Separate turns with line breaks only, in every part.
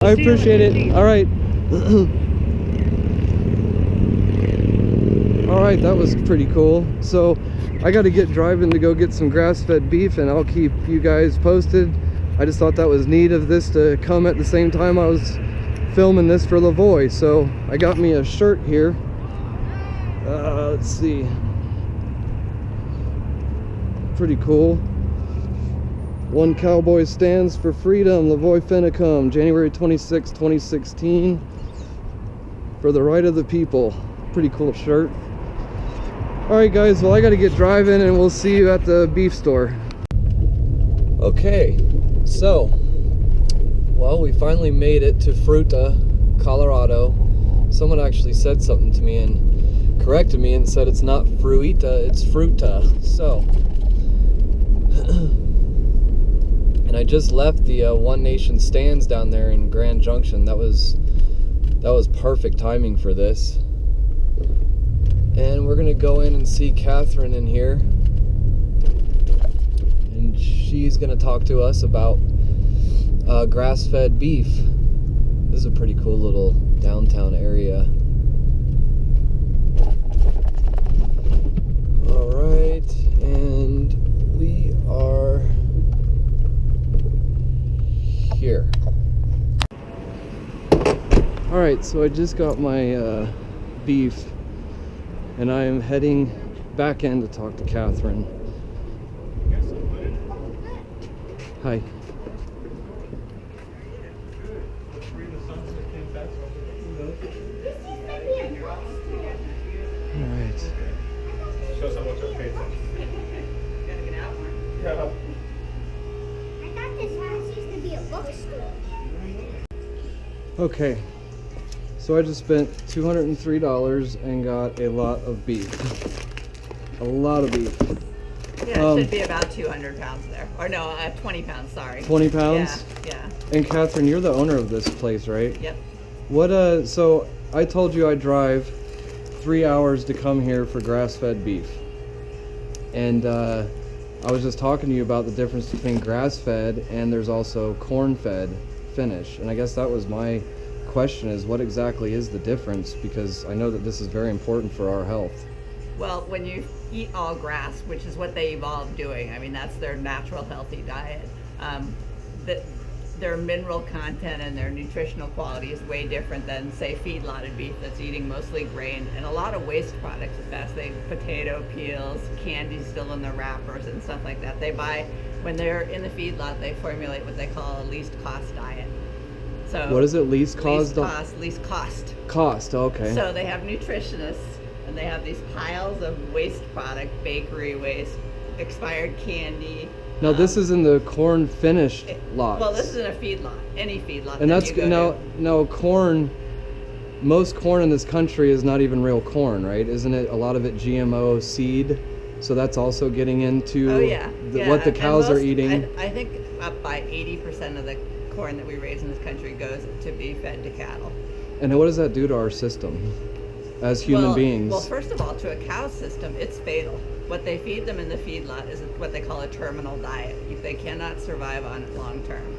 I appreciate it. All right. All right, that was pretty cool. So I got to get driving to go get some grass-fed beef, and I'll keep you guys posted. I just thought that was neat of this to come at the same time I was filming this for Lavoie. So I got me a shirt here. Let's see. Pretty cool. One Cowboy Stands for Freedom, Lavoie Finicum, January 26, 2016. For the right of the people. Pretty cool shirt. Alright guys, well I gotta get driving and we'll see you at the beef store. Okay, so, well, we finally made it to Fruita, Colorado. Someone actually said something to me and corrected me and said it's not Fruita, it's Fruita. So, and I just left the One Nation Stands down there in Grand Junction. That was perfect timing for this. And we're gonna go in and see Catherine in here, and she's gonna talk to us about grass-fed beef. This is a pretty cool little downtown area. All right, and we are here. All right, so I just got my beef, and I am heading back in to talk to Catherine. Hi. All right.
Show us how much our pizza.
Gotta get out more.
Yeah.
I thought this house used to be a bookstore.
Okay. So I just spent $203 and got a lot of beef. A lot of beef.
Yeah, it should be about 200 pounds there. Or no, 20 pounds, sorry.
20 pounds?
Yeah.
And Catherine, you're the owner of this place, right?
Yep.
What, so I told you I drive 3 hours to come here for grass-fed beef. And I was just talking to you about the difference between grass-fed and there's also corn-fed finish. And I guess that was my question, is what exactly is the difference, because I know that this is very important for our health.
Well, when you eat all grass, which is what they evolved doing, I mean, that's their natural healthy diet, their mineral content and their nutritional quality is way different than, say, feedlotted beef that's eating mostly grain and a lot of waste products. Fast thing, potato peels, candy still in the wrappers and stuff like that. They buy, when they're in the feedlot, they formulate what they call a least cost diet. So
what is it, least cost?
Least cost.
Cost, okay.
So they have nutritionists, and they have these piles of waste product, bakery waste, expired candy.
Now this is in the corn finished lots.
Well, this is in a feedlot, any feedlot.
And that's now corn. Most corn in this country is not even real corn, right? Isn't it? A lot of it GMO seed. So that's also getting into what the cows are eating.
I think up by 80% of the corn that we raise in this country goes to be fed to cattle.
And what does that do to our system as human beings?
Well, first of all, to a cow system, it's fatal. What they feed them in the feedlot is what they call a terminal diet. They cannot survive on it long term.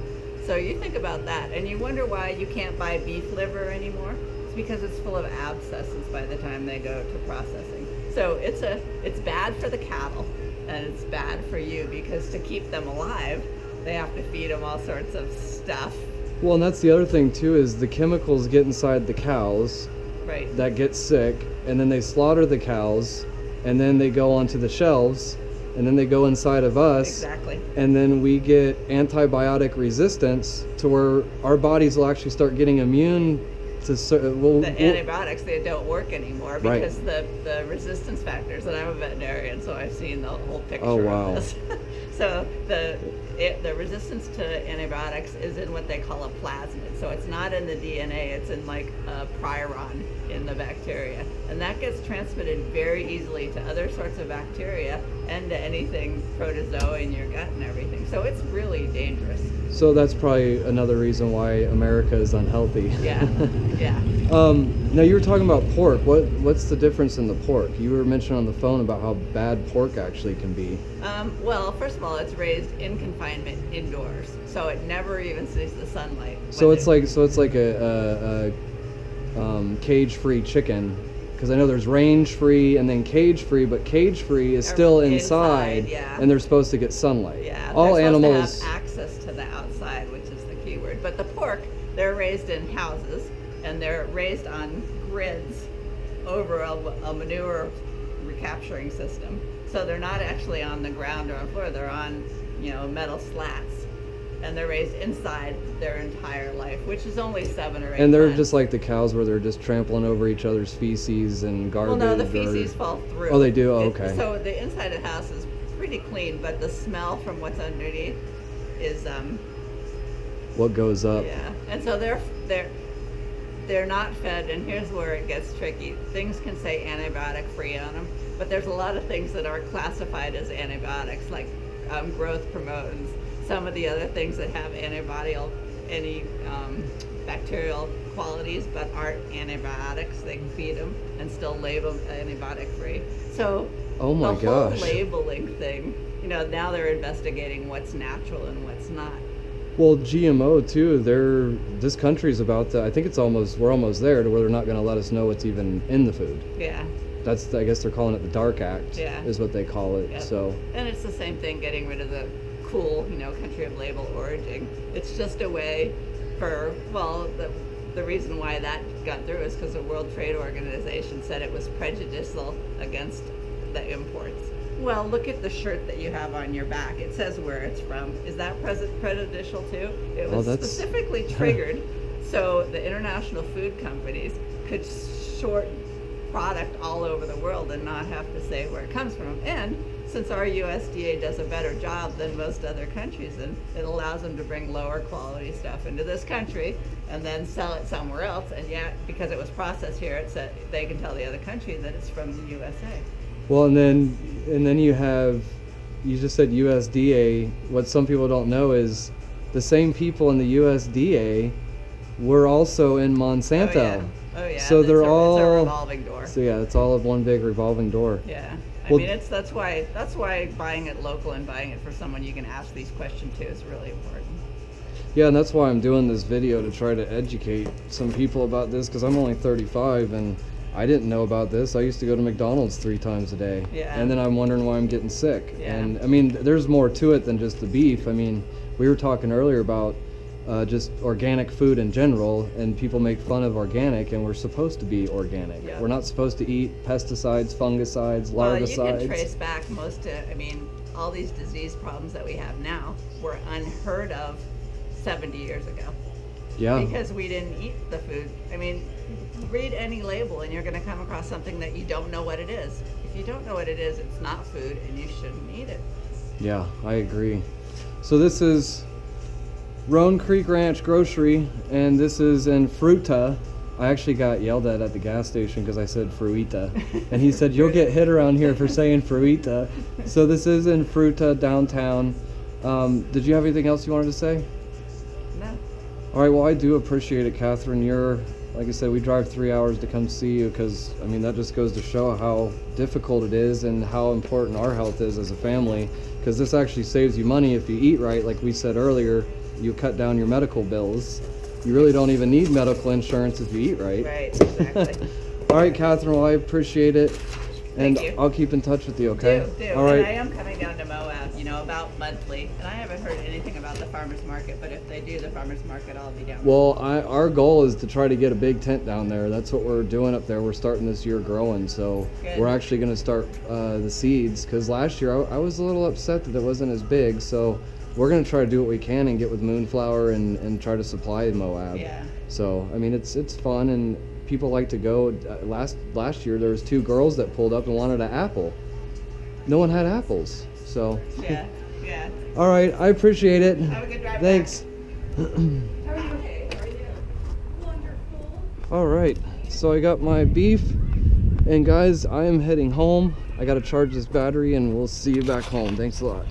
So you think about that, and you wonder why you can't buy beef liver anymore. It's because it's full of abscesses by the time they go to processing. So it's bad for the cattle, and it's bad for you, because to keep them alive, they have to feed them all sorts of stuff.
Well, and that's the other thing too, is the chemicals get inside the cows,
right,
that get sick, and then they slaughter the cows, and then they go onto the shelves, and then they go inside of us.
Exactly.
And then we get antibiotic resistance to where our bodies will actually start getting immune to
the antibiotics. They don't work anymore because
right.
the resistance factors, and I'm a veterinarian, so I've seen the whole picture
of
this. So the resistance to antibiotics is in what they call a plasmid. So it's not in the DNA, it's in like a priron in the bacteria. And that gets transmitted very easily to other sorts of bacteria and to anything protozoa in your gut and everything. So it's really dangerous.
So that's probably another reason why America is unhealthy.
Yeah, yeah.
Now you were talking about pork. What's the difference in the pork? You were mentioning on the phone about how bad pork actually can be.
Well, first of all, it's raised in confinement indoors, so it never even sees the sunlight.
So it's like a cage-free chicken, because I know there's range-free and then cage-free, but cage-free is still inside,
yeah.
and they're supposed to get sunlight.
Yeah,
all
they're
animals
supposed to have access to the outside, which is the key word. But the pork, they're raised in houses, and they're raised on grids over a manure recapturing system. So they're not actually on the ground or on the floor. They're on, metal slats, and they're raised inside their entire life, which is only 7 or 8
And they're
months.
just like the cows, where they're just trampling over each other's feces and garbage.
Well, no, the feces fall through.
Oh, they do? Oh, okay.
So the inside of the house is pretty clean, but the smell from what's underneath is
what goes up.
yeah. And so they're not fed, and here's where it gets tricky. Things can say antibiotic free on them, but there's a lot of things that aren't classified as antibiotics, like growth promotants. Some of the other things that have bacterial qualities but aren't antibiotics, they can feed them and still label antibiotic free. So
Oh my
the
gosh.
whole labeling thing, now they're investigating what's natural and what's not.
Well, GMO too. This country's about to. I think we're almost there to where they're not going to let us know what's even in the food.
Yeah.
I guess they're calling it the Dark Act.
Yeah.
Is what they call it.
Yeah.
So.
And it's the same thing, getting rid of the cool, country of label origin. It's just a way for, the reason why that got through is because the World Trade Organization said it was prejudicial against the imports. Well, look at the shirt that you have on your back. It says where it's from. Is that prejudicial too? It was specifically triggered so the international food companies could short product all over the world and not have to say where it comes from. And since our USDA does a better job than most other countries, and it allows them to bring lower quality stuff into this country and then sell it somewhere else, and yet because it was processed here, it said they can tell the other country that it's from the USA.
Well, and then you just said USDA. What some people don't know is the same people in the USDA were also in Monsanto.
Oh yeah.
So they're all
it's a revolving door.
So yeah, it's all of one big revolving door.
Yeah.
Well,
That's why buying it local and buying it for someone you can ask these questions to is really important.
Yeah, and that's why I'm doing this video, to try to educate some people about this, because I'm only 35 and I didn't know about this. I used to go to McDonald's 3 times a day.
Yeah.
And then I'm wondering why I'm getting sick.
Yeah.
And there's more to it than just the beef. We were talking earlier about just organic food in general, and people make fun of organic, and we're supposed to be organic.
Yeah.
We're not supposed to eat pesticides, fungicides, larvicides.
Well, you can trace back all these disease problems that we have now were unheard of 70 years ago.
Yeah.
Because we didn't eat the food. Read any label and you're going to come across something that you don't know what it is. If you don't know what it is, it's not food and you shouldn't eat it.
Yeah, I agree. So this is Roan Creek Ranch Grocery, and this is in Fruita. I actually got yelled at the gas station because I said Fruita, and he said, "You'll get hit around here for saying Fruita." So this is in Fruita, downtown. Did you have anything else you wanted to say?
No.
All right, well, I do appreciate it, Catherine. Like I said, we drive 3 hours to come see you, because that just goes to show how difficult it is and how important our health is as a family, because this actually saves you money if you eat right. Like we said earlier, you cut down your medical bills. You really don't even need medical insurance if you eat right.
Right, exactly.
All right, Catherine, well, I appreciate it. And
Thank you.
I'll keep in touch with you, okay?
Do.
All right.
And I am coming down to Moab, about monthly. And I haven't heard anything about the farmer's market, but if they do the farmer's market, I'll be down.
Well, our goal is to try to get a big tent down there. That's what we're doing up there. We're starting this year growing, so
Good.
We're actually going to start the seeds, because last year I was a little upset that it wasn't as big, so we're going to try to do what we can and get with Moonflower and try to supply Moab.
Yeah.
So, it's fun, and people like to go. Last year there was 2 girls that pulled up and wanted an apple. No one had apples, so.
Yeah.
All right, I appreciate it.
Have a good drive.
Thanks.
How are you? How are you?
Wonderful.
All right, so I got my beef, and guys, I am heading home. I got to charge this battery, and we'll see you back home. Thanks a lot.